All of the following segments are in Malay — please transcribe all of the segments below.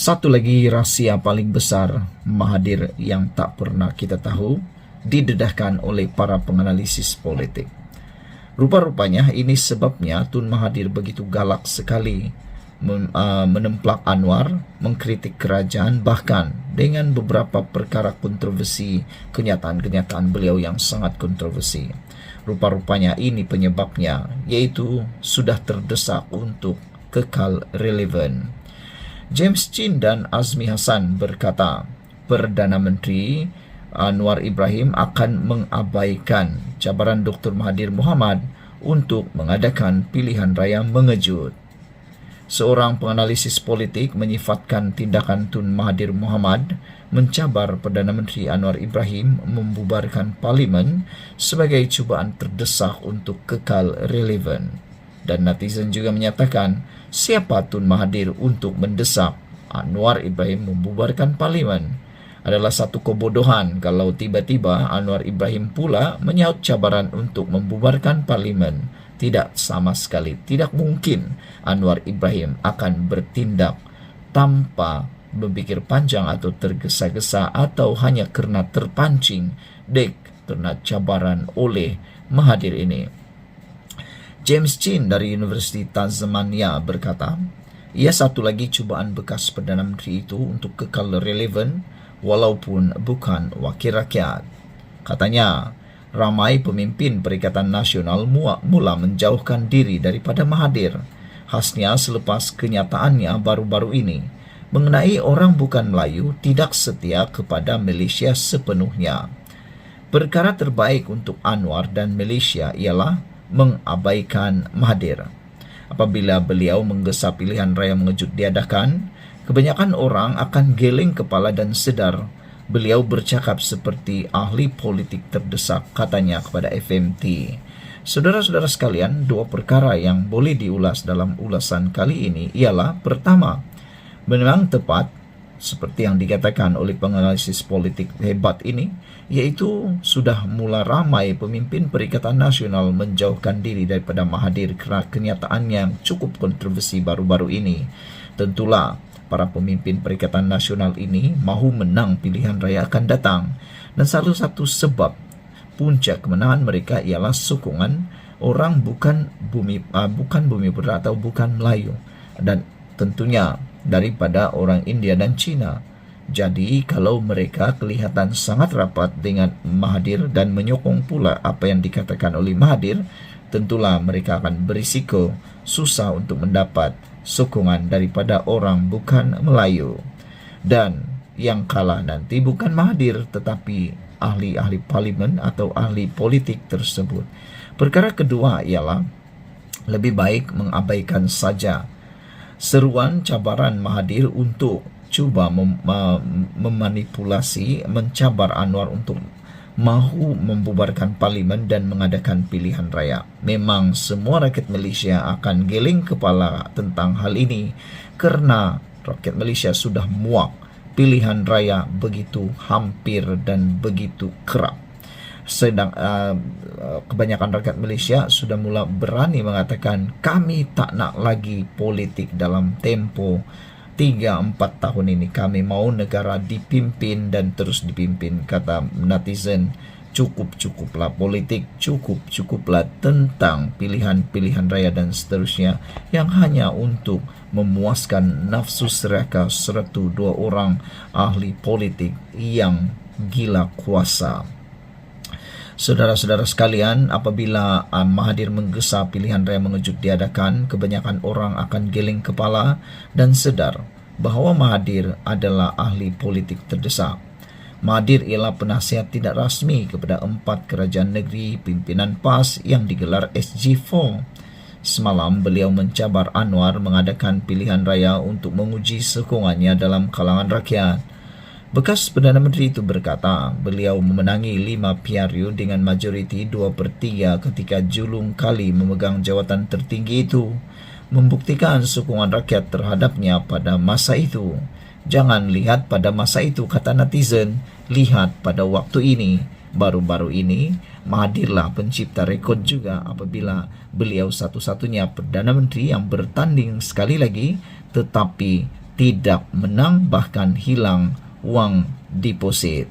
Satu lagi rahasia paling besar Mahathir yang tak pernah kita tahu didedahkan oleh para penganalisis politik. Rupa-rupanya ini sebabnya Tun Mahathir begitu galak sekali menemplak Anwar, mengkritik kerajaan, bahkan dengan beberapa perkara kontroversi, kenyataan-kenyataan beliau yang sangat kontroversi. Rupa-rupanya ini penyebabnya, yaitu sudah terdesak untuk kekal relevan. James Chin dan Azmi Hassan berkata, Perdana Menteri Anwar Ibrahim akan mengabaikan cabaran Dr. Mahathir Mohamad untuk mengadakan pilihan raya mengejut. Seorang penganalisis politik menyifatkan tindakan Tun Mahathir Mohamad mencabar Perdana Menteri Anwar Ibrahim membubarkan parlimen sebagai cubaan terdesak untuk kekal relevan. Dan netizen juga menyatakan, siapa Tun Mahathir untuk mendesak Anwar Ibrahim membubarkan parlimen? Adalah satu kebodohan kalau tiba-tiba Anwar Ibrahim pula menyaut cabaran untuk membubarkan parlimen. Tidak, sama sekali tidak mungkin Anwar Ibrahim akan bertindak tanpa berpikir panjang atau tergesa-gesa atau hanya karena terpancing karena cabaran oleh Mahathir ini. James Chin dari Universiti Tasmania berkata, ia satu lagi cubaan bekas Perdana Menteri itu untuk kekal relevan walaupun bukan wakil rakyat. Katanya, ramai pemimpin Perikatan Nasional mula menjauhkan diri daripada Mahathir, khasnya selepas kenyataannya baru-baru ini mengenai orang bukan Melayu tidak setia kepada Malaysia sepenuhnya. Perkara terbaik untuk Anwar dan Malaysia ialah mengabaikan Mahathir. Apabila beliau menggesa pilihan raya mengejut diadakan, kebanyakan orang akan geleng kepala dan sedar beliau bercakap seperti ahli politik terdesak, katanya kepada FMT. Saudara-saudara sekalian, dua perkara yang boleh diulas dalam ulasan kali ini ialah, pertama, memang tepat seperti yang dikatakan oleh penganalisis politik hebat ini, yaitu sudah mula ramai pemimpin Perikatan Nasional menjauhkan diri daripada Mahathir kerana kenyataan yang cukup kontroversi baru-baru ini. Tentulah para pemimpin Perikatan Nasional ini mahu menang pilihan raya akan datang, dan salah satu sebab puncak kemenangan mereka ialah sokongan orang bukan bumi putera atau bukan Melayu, dan tentunya daripada orang India dan Cina. Jadi kalau mereka kelihatan sangat rapat dengan Mahathir dan menyokong pula apa yang dikatakan oleh Mahathir, tentulah mereka akan berisiko susah untuk mendapat sokongan daripada orang bukan Melayu. Dan yang kalah nanti bukan Mahathir tetapi ahli-ahli parlimen atau ahli politik tersebut. Perkara kedua ialah lebih baik mengabaikan saja seruan cabaran Mahathir untuk cuba memanipulasi, mencabar Anwar untuk mahu membubarkan parlimen dan mengadakan pilihan raya. Memang semua rakyat Malaysia akan geleng kepala tentang hal ini kerana rakyat Malaysia sudah muak pilihan raya begitu hampir dan begitu kerap. Sedang kebanyakan rakyat Malaysia sudah mula berani mengatakan, kami tak nak lagi politik dalam tempo 3-4 tahun ini. Kami mahu negara dipimpin dan terus dipimpin, kata netizen. Cukuplah politik, cukuplah tentang pilihan-pilihan raya dan seterusnya yang hanya untuk memuaskan nafsu seraka seratu dua orang ahli politik yang gila kuasa. Saudara-saudara sekalian, apabila Mahathir menggesa pilihan raya mengejut diadakan, kebanyakan orang akan geleng kepala dan sedar bahawa Mahathir adalah ahli politik terdesak. Mahathir ialah penasihat tidak rasmi kepada 4 kerajaan negeri pimpinan PAS yang digelar SG4. Semalam beliau mencabar Anwar mengadakan pilihan raya untuk menguji sokongannya dalam kalangan rakyat. Bekas Perdana Menteri itu berkata beliau memenangi 5 PRU dengan majoriti 2/3 ketika julung kali memegang jawatan tertinggi itu, membuktikan sokongan rakyat terhadapnya pada masa itu. Jangan lihat pada masa itu, kata netizen, lihat pada waktu ini. Baru-baru ini, Mahathirlah pencipta rekod juga apabila beliau satu-satunya Perdana Menteri yang bertanding sekali lagi tetapi tidak menang bahkan hilang wang deposit.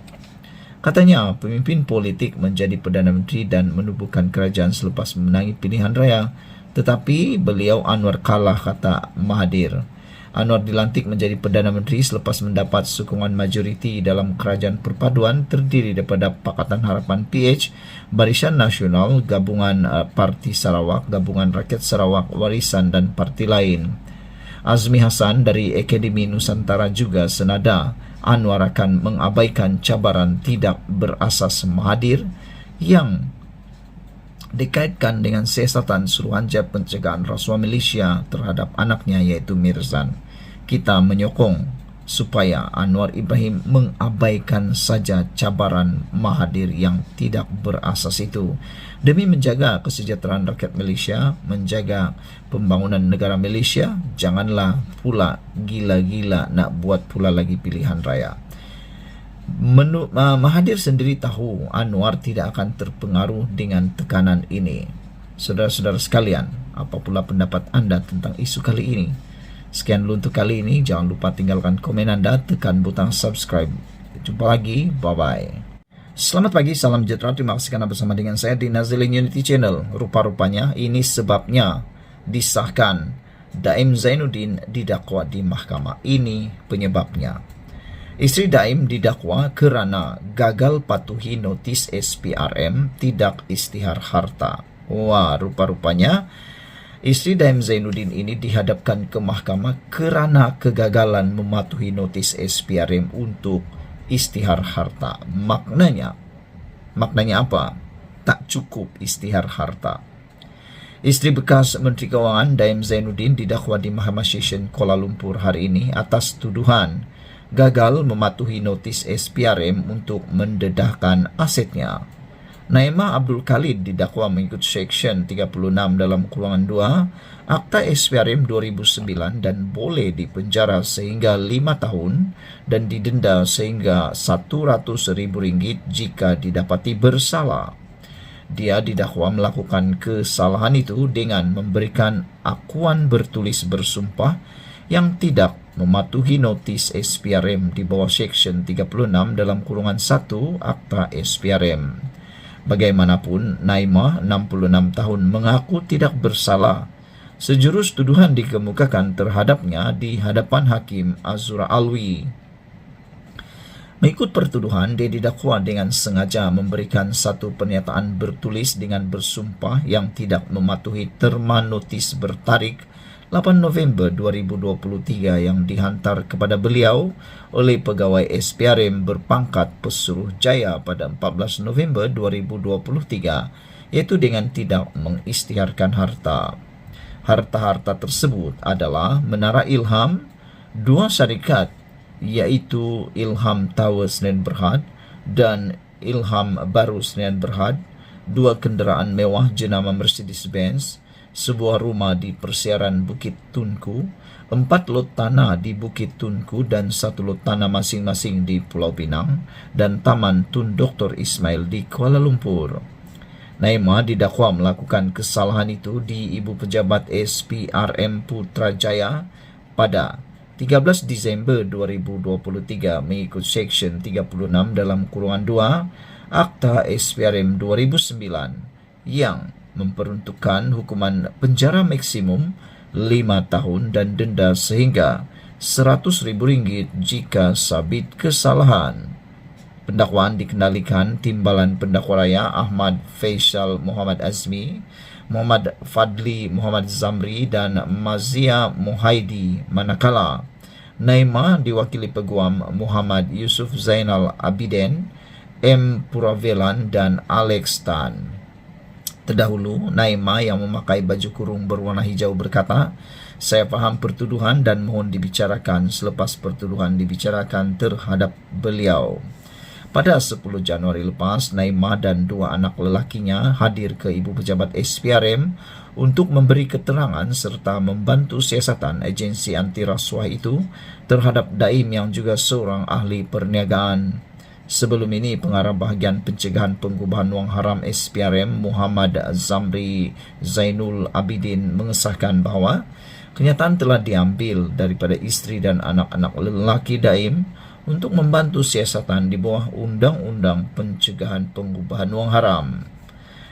Katanya pemimpin politik menjadi Perdana Menteri dan menubuhkan kerajaan selepas memenangi pilihan raya, tetapi beliau Anwar kalah, kata Mahathir. Anwar dilantik menjadi Perdana Menteri selepas mendapat sokongan majoriti dalam kerajaan perpaduan terdiri daripada Pakatan Harapan PH, Barisan Nasional, Gabungan Parti Sarawak, Gabungan Rakyat Sarawak, Warisan dan parti lain. Azmi Hassan dari Akademi Nusantara juga senada Anwar akan mengabaikan cabaran tidak berasas Mahathir yang dikaitkan dengan siasatan Suruhanjaya Pencegahan Rasuah Malaysia terhadap anaknya iaitu Mirzan. Kita menyokong supaya Anwar Ibrahim mengabaikan saja cabaran Mahathir yang tidak berasas itu demi menjaga kesejahteraan rakyat Malaysia, menjaga pembangunan negara Malaysia. Janganlah pula gila-gila nak buat pula lagi pilihan raya. Mahathir sendiri tahu Anwar tidak akan terpengaruh dengan tekanan ini. Saudara-saudara sekalian, apa pula pendapat anda tentang isu kali ini? Sekian dulu untuk kali ini. Jangan lupa tinggalkan komen anda, tekan butang subscribe. Jumpa lagi, bye-bye. Selamat pagi, salam sejahtera. Terima kasih karena bersama dengan saya di Nazilin Unity Channel. Rupa-rupanya ini sebabnya disahkan Daim Zainuddin didakwa di mahkamah. Ini penyebabnya. Isteri Daim didakwa kerana gagal patuhi notis SPRM tidak isytihar harta. Wah, rupa-rupanya isteri Daim Zainuddin ini dihadapkan ke mahkamah kerana kegagalan mematuhi notis SPRM untuk isytihar harta. Maknanya apa? Tak cukup isytihar harta. Isteri bekas Menteri Kewangan Daim Zainuddin didakwa di Mahkamah Session Kuala Lumpur hari ini atas tuduhan gagal mematuhi notis SPRM untuk mendedahkan asetnya. Naimah Abdul Khalid didakwa mengikut Seksyen 36 dalam kurungan 2 Akta SPRM 2009 dan boleh dipenjara sehingga 5 tahun dan didenda sehingga RM100,000 jika didapati bersalah. Dia didakwa melakukan kesalahan itu dengan memberikan akuan bertulis bersumpah yang tidak mematuhi notis SPRM di bawah Seksyen 36 dalam kurungan 1 Akta SPRM. Bagaimanapun, Naimah, 66 tahun, mengaku tidak bersalah. Sejurus tuduhan dikemukakan terhadapnya di hadapan Hakim Azura Alwi. Mengikut pertuduhan, dia didakwa dengan sengaja memberikan satu pernyataan bertulis dengan bersumpah yang tidak mematuhi terma notis bertarik 8 November 2023 yang dihantar kepada beliau oleh pegawai SPRM berpangkat Pesuruh Jaya pada 14 November 2023, iaitu dengan tidak mengisytiharkan harta. Harta-harta tersebut adalah Menara Ilham, 2 syarikat iaitu Ilham Tower Sdn Bhd dan Ilham Baru Sdn Bhd, 2 kenderaan mewah jenama Mercedes-Benz, sebuah rumah di persiaran Bukit Tunku, 4 lot tanah di Bukit Tunku dan 1 lot tanah masing-masing di Pulau Pinang, dan Taman Tun Dr. Ismail di Kuala Lumpur. Naimah didakwa melakukan kesalahan itu di Ibu Pejabat SPRM Putrajaya pada 13 Disember 2023 mengikut Seksyen 36 dalam kurungan 2 Akta SPRM 2009 yang memperuntukkan hukuman penjara maksimum 5 tahun dan denda sehingga RM100,000 jika sabit kesalahan. Pendakwaan dikendalikan Timbalan Pendakwa Raya Ahmad Faisal Muhammad Azmi, Muhammad Fadli Muhammad Zamri dan Mazia Muhaidi, manakala Naimah diwakili Peguam Muhammad Yusuf Zainal Abidin, M. Puravelan dan Alex Tan. Terdahulu, Naimah yang memakai baju kurung berwarna hijau berkata, "Saya faham pertuduhan dan mohon dibicarakan selepas pertuduhan dibicarakan terhadap beliau." Pada 10 Januari lepas, Naimah dan 2 anak lelakinya hadir ke Ibu Pejabat SPRM untuk memberi keterangan serta membantu siasatan agensi anti rasuah itu terhadap Daim yang juga seorang ahli perniagaan. Sebelum ini, Pengarah Bahagian Pencegahan Pengubahan Wang Haram SPRM Muhammad Zamri Zainul Abidin mengesahkan bahawa kenyataan telah diambil daripada isteri dan anak-anak lelaki Daim untuk membantu siasatan di bawah Undang-Undang Pencegahan Pengubahan Wang Haram.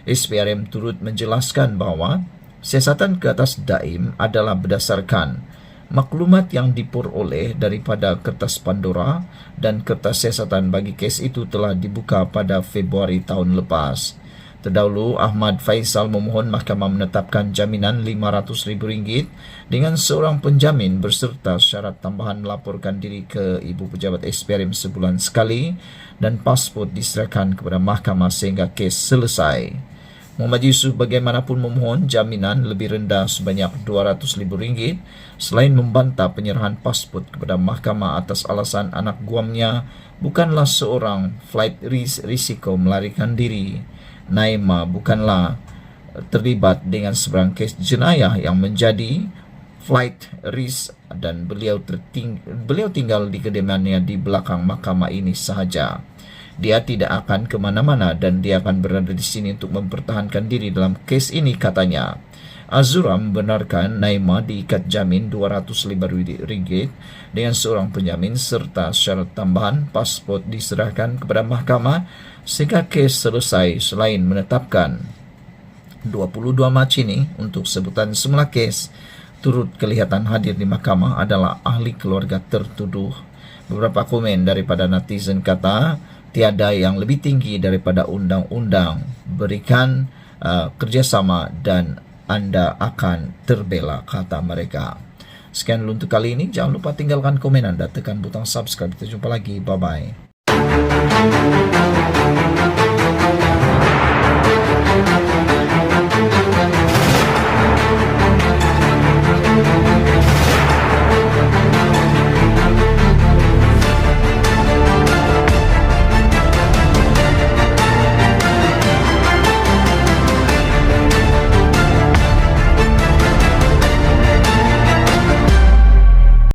SPRM turut menjelaskan bahawa siasatan ke atas Daim adalah berdasarkan maklumat yang diperoleh daripada kertas Pandora, dan kertas siasatan bagi kes itu telah dibuka pada Februari tahun lepas. Terdahulu, Ahmad Faisal memohon mahkamah menetapkan jaminan RM500,000 dengan seorang penjamin berserta syarat tambahan melaporkan diri ke Ibu Pejabat SPRM sebulan sekali dan pasport diserahkan kepada mahkamah sehingga kes selesai. Muhammad Yusuf bagaimanapun memohon jaminan lebih rendah sebanyak RM200,000 selain membantah penyerahan pasport kepada mahkamah atas alasan anak guamnya bukanlah seorang flight risiko melarikan diri. Naima bukanlah terlibat dengan sebarang kes jenayah yang menjadi flight risk dan beliau tinggal di kediamannya di belakang mahkamah ini sahaja. Dia tidak akan ke mana-mana dan dia akan berada di sini untuk mempertahankan diri dalam kes ini, katanya. Azura membenarkan Naima diikat jamin RM200,000 dengan seorang penjamin serta syarat tambahan pasport diserahkan kepada mahkamah sehingga kes selesai, selain menetapkan 22 Mac ini untuk sebutan semula kes. Turut kelihatan hadir di mahkamah adalah ahli keluarga tertuduh. Beberapa komen daripada netizen kata, tiada yang lebih tinggi daripada undang-undang. Berikan kerjasama dan anda akan terbela, kata mereka. Sekian dulu untuk kali ini. Jangan lupa tinggalkan komen anda, tekan butang subscribe. Kita jumpa lagi. Bye-bye.